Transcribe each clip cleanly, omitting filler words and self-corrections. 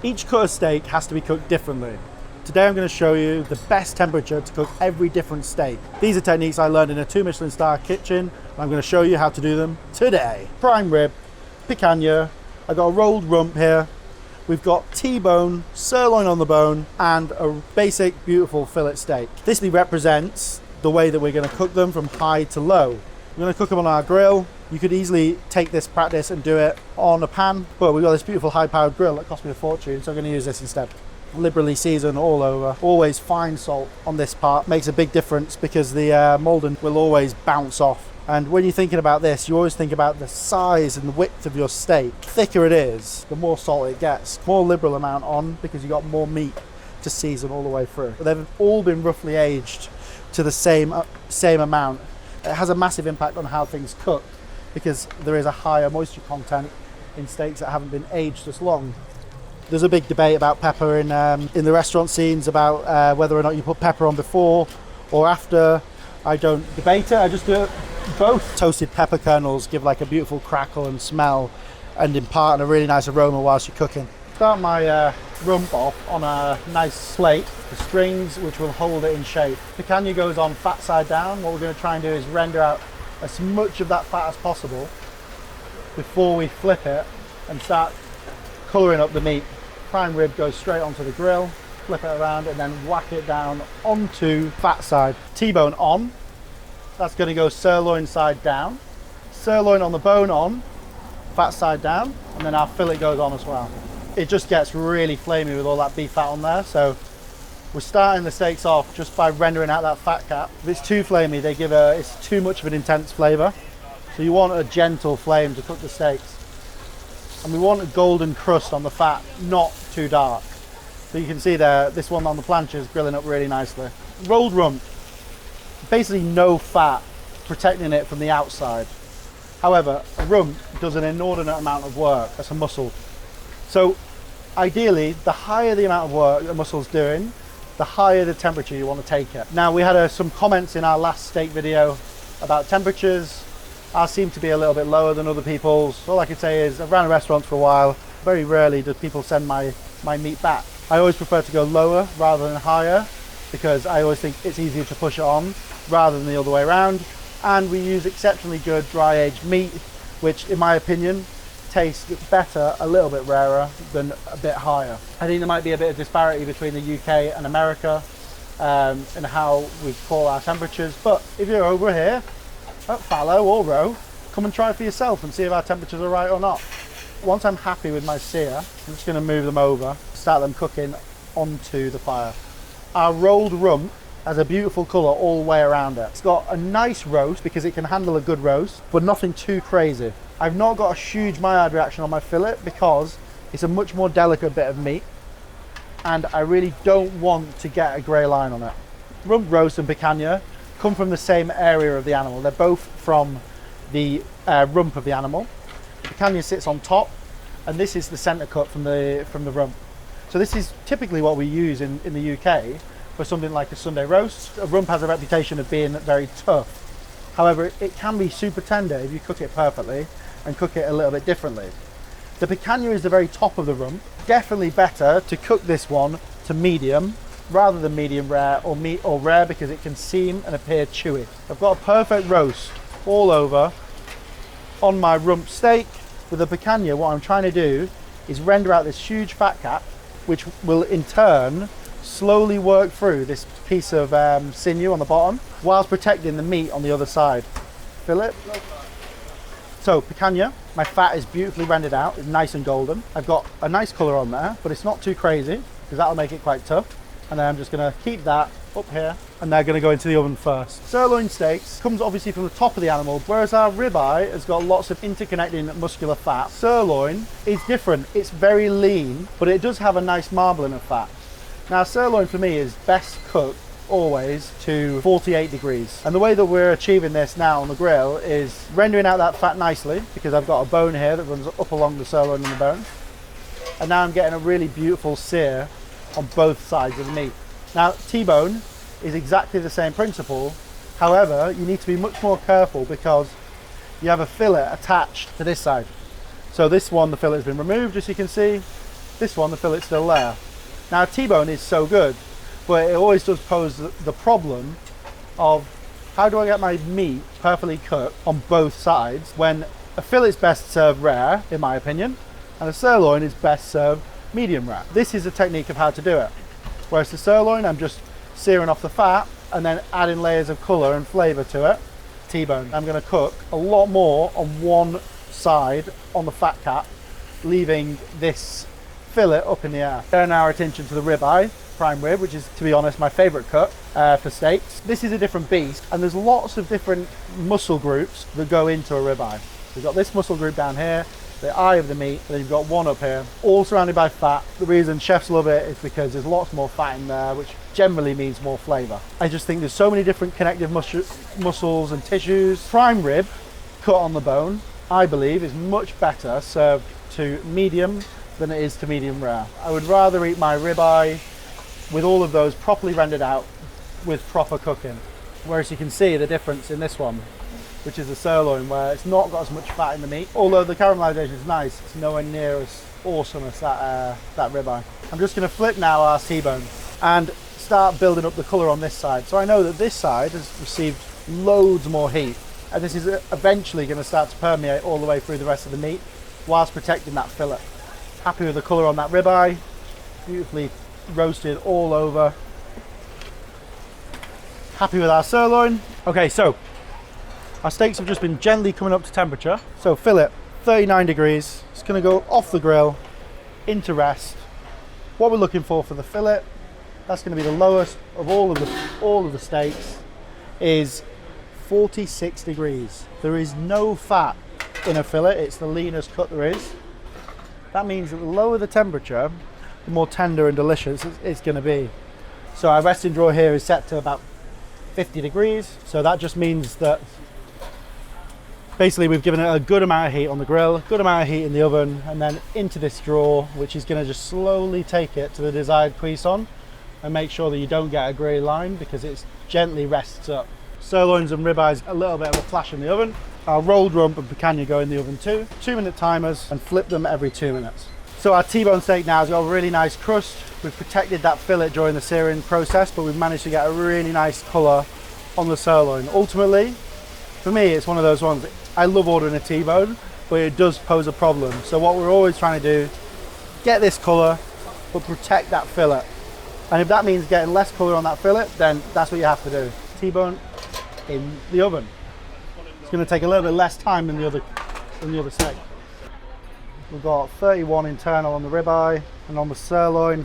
Each cut of steak has to be cooked differently. Today I'm going to show you the best temperature to cook every different steak. These are techniques I learned in a 2 Michelin star kitchen, and I'm going to show you how to do them today. Prime rib, picanha, I've got a rolled rump here, we've got T-bone, sirloin on the bone, and a basic beautiful fillet steak. This represents the way that we're going to cook them from high to low. We're going to cook them on our grill. You could easily take this practice and do it on a pan, but we've got this beautiful high-powered grill that cost me a fortune, so I'm going to use this instead. Liberally seasoned all over. Always fine salt on this part. Makes a big difference because the moulding will always bounce off. And when you're thinking about this, you always think about the size and the width of your steak. The thicker it is, the more salt it gets. More liberal amount on because you've got more meat to season all the way through. But they've all been roughly aged to the same amount. It has a massive impact on how things cook because there is a higher moisture content in steaks that haven't been aged as long. There's a big debate about pepper in the restaurant scenes about whether or not you put pepper on before or after. I don't debate it, I just do it both. Toasted pepper kernels give like a beautiful crackle and smell and impart a really nice aroma whilst you're cooking. Start my rump off on a nice plate, the strings which will hold it in shape. Picanha goes on fat side down. What we're going to try and do is render out as much of that fat as possible before we flip it and start colouring up the meat. Prime rib goes straight onto the grill, flip it around and then whack it down onto fat side. T-bone on, that's going to go sirloin side down. Sirloin on the bone on, fat side down, and then our fillet goes on as well. It just gets really flamey with all that beef fat on there, so we're starting the steaks off just by rendering out that fat cap. If it's too flamey, it's too much of an intense flavour. So you want a gentle flame to cook the steaks. And we want a golden crust on the fat, not too dark. So you can see there, this one on the plancha is grilling up really nicely. Rolled rump, basically no fat protecting it from the outside. However, a rump does an inordinate amount of work as a muscle. So ideally, the higher the amount of work the muscle's doing, the higher the temperature you want to take it. Now we had some comments in our last steak video about temperatures. Ours seem to be a little bit lower than other people's. All I can say is I've ran restaurants for a while. Very rarely do people send my meat back. I always prefer to go lower rather than higher because I always think it's easier to push it on rather than the other way around. And we use exceptionally good dry aged meat, which in my opinion tastes better, a little bit rarer than a bit higher. I think there might be a bit of disparity between the UK and America in how we call our temperatures. But if you're over here, at Fallow or Row, come and try for yourself and see if our temperatures are right or not. Once I'm happy with my sear, I'm just going to move them over, start them cooking onto the fire. Our rolled rump has a beautiful colour all the way around it. It's got a nice roast because it can handle a good roast, but nothing too crazy. I've not got a huge Maillard reaction on my fillet because it's a much more delicate bit of meat and I really don't want to get a grey line on it. Rump roast and picanha come from the same area of the animal. They're both from the rump of the animal. The picanha sits on top, and this is the centre cut from the rump. So this is typically what we use in the UK for something like a Sunday roast. A rump has a reputation of being very tough. However, it can be super tender if you cook it perfectly and cook it a little bit differently. The picanha is the very top of the rump. Definitely better to cook this one to medium rather than medium rare or rare because it can seem and appear chewy. I've got a perfect roast all over on my rump steak. With the picanha, what I'm trying to do is render out this huge fat cap, which will in turn slowly work through this piece of sinew on the bottom whilst protecting the meat on the other side. Fillet. So picanha, my fat is beautifully rendered out, it's nice and golden. I've got a nice colour on there, but it's not too crazy because that'll make it quite tough. And then I'm just going to keep that up here and they're going to go into the oven first. Sirloin steaks comes obviously from the top of the animal, whereas our ribeye has got lots of interconnecting muscular fat. Sirloin is different. It's very lean, but it does have a nice marbling of fat. Now sirloin for me is best cooked always to 48 degrees. And the way that we're achieving this now on the grill is rendering out that fat nicely because I've got a bone here that runs up along the sirloin and the bone. And now I'm getting a really beautiful sear on both sides of the meat. Now T-bone is exactly the same principle. However, you need to be much more careful because you have a fillet attached to this side. So this one, the fillet has been removed, as you can see, This one, the fillet's still there. Now, T-bone is so good, but it always does pose the problem of how do I get my meat perfectly cooked on both sides when a fillet's best served rare, in my opinion, and a sirloin is best served medium rare. This is a technique of how to do it. Whereas the sirloin, I'm just searing off the fat and then adding layers of colour and flavour to it. T-bone, I'm going to cook a lot more on one side on the fat cap, leaving this fillet up in the air. Turn our attention to the ribeye, prime rib, which is, to be honest, my favourite cut for steaks. This is a different beast, and there's lots of different muscle groups that go into a ribeye. We've got this muscle group down here, the eye of the meat, and then you've got one up here, all surrounded by fat. The reason chefs love it is because there's lots more fat in there, which generally means more flavour. I just think there's so many different connective muscles and tissues. Prime rib, cut on the bone, I believe is much better served to medium than it is to medium rare. I would rather eat my ribeye with all of those properly rendered out with proper cooking. Whereas you can see the difference in this one, which is the sirloin, where it's not got as much fat in the meat. Although the caramelization is nice, it's nowhere near as awesome as that ribeye. I'm just going to flip now our T-bone and start building up the colour on this side. So I know that this side has received loads more heat, and this is eventually going to start to permeate all the way through the rest of the meat whilst protecting that fillet. Happy with the colour on that ribeye, beautifully roasted all over. Happy with our sirloin. Okay, so our steaks have just been gently coming up to temperature. So fillet, 39 degrees. It's going to go off the grill into rest. What we're looking for the fillet, that's going to be the lowest of all of the steaks, is 46 degrees. There is no fat in a fillet. It's the leanest cut there is. That means that the lower the temperature, the more tender and delicious it's going to be. So our resting drawer here is set to about 50 degrees. So that just means that basically we've given it a good amount of heat on the grill, a good amount of heat in the oven, and then into this drawer, which is going to just slowly take it to the desired cuisson and make sure that you don't get a grey line because it gently rests up. Sirloins and ribeyes, a little bit of a flash in the oven. Our rolled rump and picanha go in the oven too. 2-minute timers, and flip them every 2 minutes. So our T-bone steak now has got a really nice crust. We've protected that fillet during the searing process, but we've managed to get a really nice colour on the sirloin. Ultimately, for me, it's one of those ones, I love ordering a T-bone, but it does pose a problem. So what we're always trying to do, get this colour, but protect that fillet. And if that means getting less colour on that fillet, then that's what you have to do. T-bone in the oven. It's going to take a little bit less time than the other steak. We've got 31 internal on the ribeye, and on the sirloin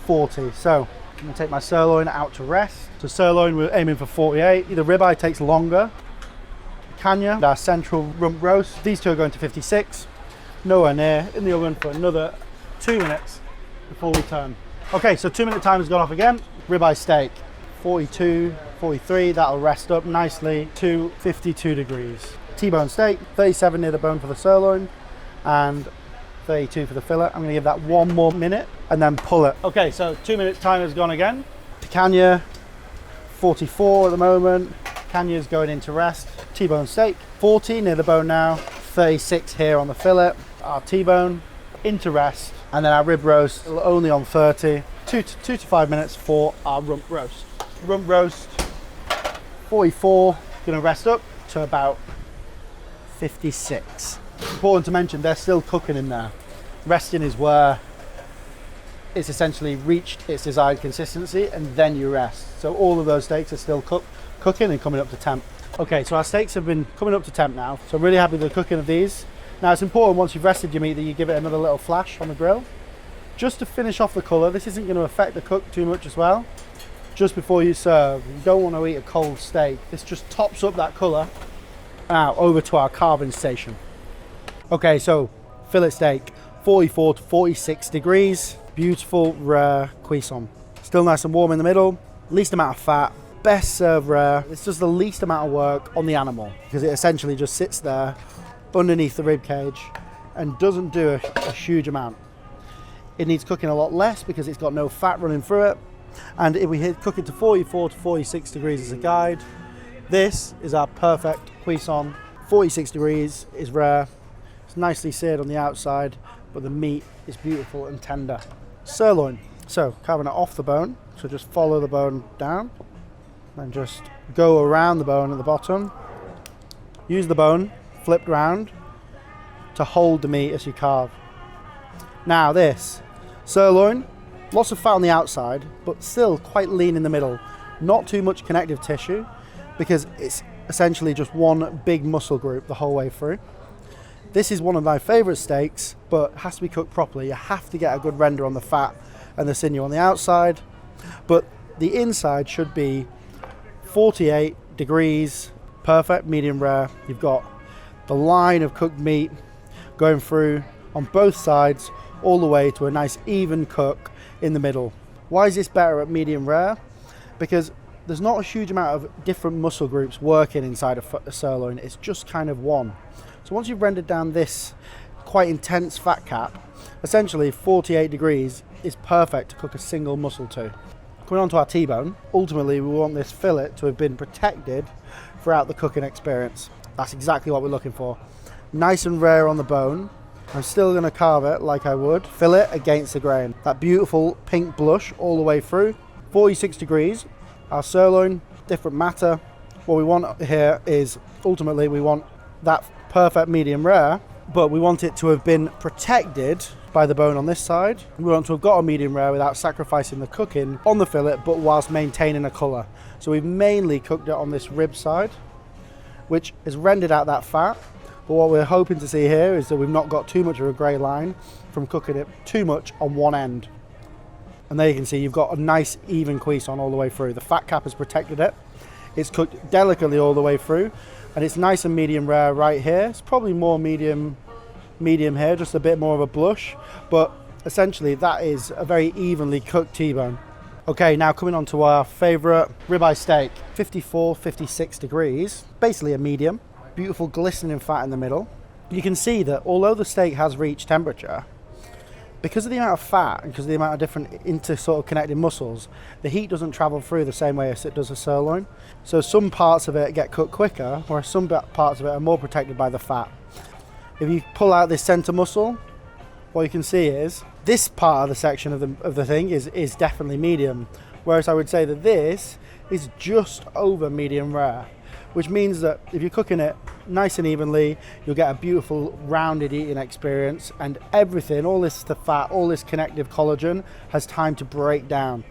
40. So I'm going to take my sirloin out to rest. So sirloin, we're aiming for 48. The ribeye takes longer. Picanha, our central rump roast, these two are going to 56. Nowhere near. In the oven for another 2 minutes before we turn. Okay, so 2-minute time has gone off again. Ribeye steak, 42, 43, that'll rest up nicely to 52 degrees. T-bone steak, 37 near the bone for the sirloin, and 32 for the fillet. I'm going to give that 1 more minute and then pull it. Okay, so 2-minute time has gone again. Picanha, 44 at the moment. Picanha's going into rest. T-bone steak, 40 near the bone now. 36 here on the fillet. Our T-bone into rest, and then our rib roast only on 30. 2 to 5 minutes for our rump roast. Rump roast, 44. Going to rest up to about 56. Important to mention, they're still cooking in there. Resting is where it's essentially reached its desired consistency, and then you rest. So all of those steaks are still cooking and coming up to temp. Okay, so our steaks have been coming up to temp now, so I'm really happy with the cooking of these. Now it's important once you've rested your meat that you give it another little flash on the grill, just to finish off the colour. This isn't going to affect the cook too much as well. Just before you serve, you don't want to eat a cold steak. This just tops up that colour. Now over to our carving station. Okay, so fillet steak, 44 to 46 degrees, beautiful rare cuisson. Still nice and warm in the middle, least amount of fat, best served rare. It's just the least amount of work on the animal because it essentially just sits there underneath the rib cage and doesn't do a huge amount. It needs cooking a lot less because it's got no fat running through it. And if we cook it to 44 to 46 degrees as a guide, this is our perfect cuisson. 46 degrees is rare. It's nicely seared on the outside, but the meat is beautiful and tender. Sirloin. So carving it off the bone. So just follow the bone down and just go around the bone at the bottom. Use the bone flipped round to hold the meat as you carve. Now this sirloin, lots of fat on the outside, but still quite lean in the middle. Not too much connective tissue because it's essentially just one big muscle group the whole way through. This is one of my favorite steaks, but it has to be cooked properly. You have to get a good render on the fat and the sinew on the outside, but the inside should be 48 degrees, perfect medium rare. You've got the line of cooked meat going through on both sides all the way to a nice even cook in the middle. Why is this better at medium rare? Because there's not a huge amount of different muscle groups working inside a sirloin. It's just kind of one. So once you've rendered down this quite intense fat cap, essentially 48 degrees is perfect to cook a single muscle to. Coming on to our T-bone, ultimately we want this fillet to have been protected throughout the cooking experience. That's exactly what we're looking for. Nice and rare on the bone. I'm still going to carve it like I would. Fillet against the grain. That beautiful pink blush all the way through. 46 degrees. Our sirloin, different matter. What we want here is ultimately we want that perfect medium rare, but we want it to have been protected by the bone on this side. We want to have got a medium rare without sacrificing the cooking on the fillet, but whilst maintaining a colour. So we've mainly cooked it on this rib side, which has rendered out that fat. But what we're hoping to see here is that we've not got too much of a grey line from cooking it too much on one end. And there you can see you've got a nice even cuisson all the way through. The fat cap has protected it. It's cooked delicately all the way through, and it's nice and medium rare right here. It's probably more medium here, just a bit more of a blush, but essentially that is a very evenly cooked T-bone. Okay, now coming on to our favourite ribeye steak. 54, 56 degrees, basically a medium. Beautiful glistening fat in the middle. You can see that although the steak has reached temperature, because of the amount of fat and because of the amount of different sort of connected muscles, the heat doesn't travel through the same way as it does a sirloin. So some parts of it get cooked quicker, whereas some parts of it are more protected by the fat. If you pull out this center muscle, what you can see is this part of the section of the thing is definitely medium, whereas I would say that this is just over medium rare, which means that if you're cooking it nice and evenly, you'll get a beautiful rounded eating experience, and everything, all this the fat, all this connective collagen has time to break down.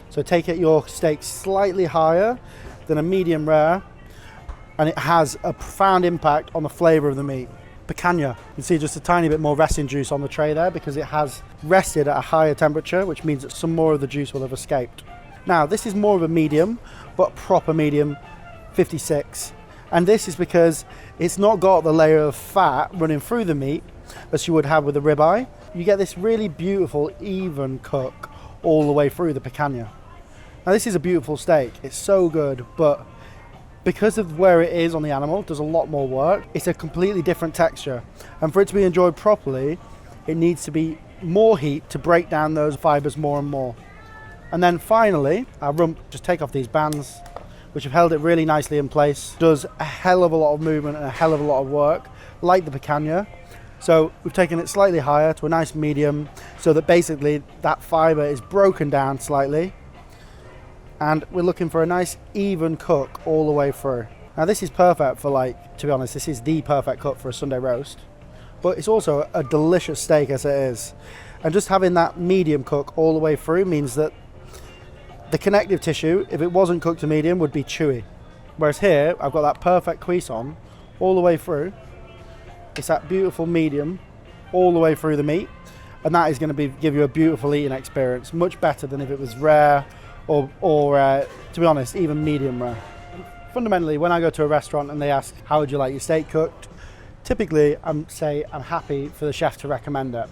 So take your steak slightly higher than a medium rare, and it has a profound impact on the flavour of the meat. Picanha, you can see just a tiny bit more resting juice on the tray there because it has rested at a higher temperature, which means that some more of the juice will have escaped. Now this is more of a medium, but proper medium, 56, and this is because it's not got the layer of fat running through the meat as you would have with a ribeye. You get this really beautiful even cook all the way through the picanha. Now this is a beautiful steak, it's so good, but because of where it is on the animal, it does a lot more work. It's a completely different texture, and for it to be enjoyed properly, it needs to be more heat to break down those fibers more and more. And then finally, our rump, just take off these bands, which have held it really nicely in place. Does a hell of a lot of movement and a hell of a lot of work, like the picanha. So we've taken it slightly higher to a nice medium, so that basically that fiber is broken down slightly, and we're looking for a nice even cook all the way through. Now this is perfect for, like, to be honest, this is the perfect cut for a Sunday roast, but it's also a delicious steak as it is. And just having that medium cook all the way through means that the connective tissue, if it wasn't cooked to medium, would be chewy. Whereas here, I've got that perfect cuisson all the way through. It's that beautiful medium all the way through the meat, and that is going to give you a beautiful eating experience, much better than if it was rare or to be honest, even medium rare. Fundamentally, when I go to a restaurant and they ask, how would you like your steak cooked? Typically, I'm happy for the chef to recommend it.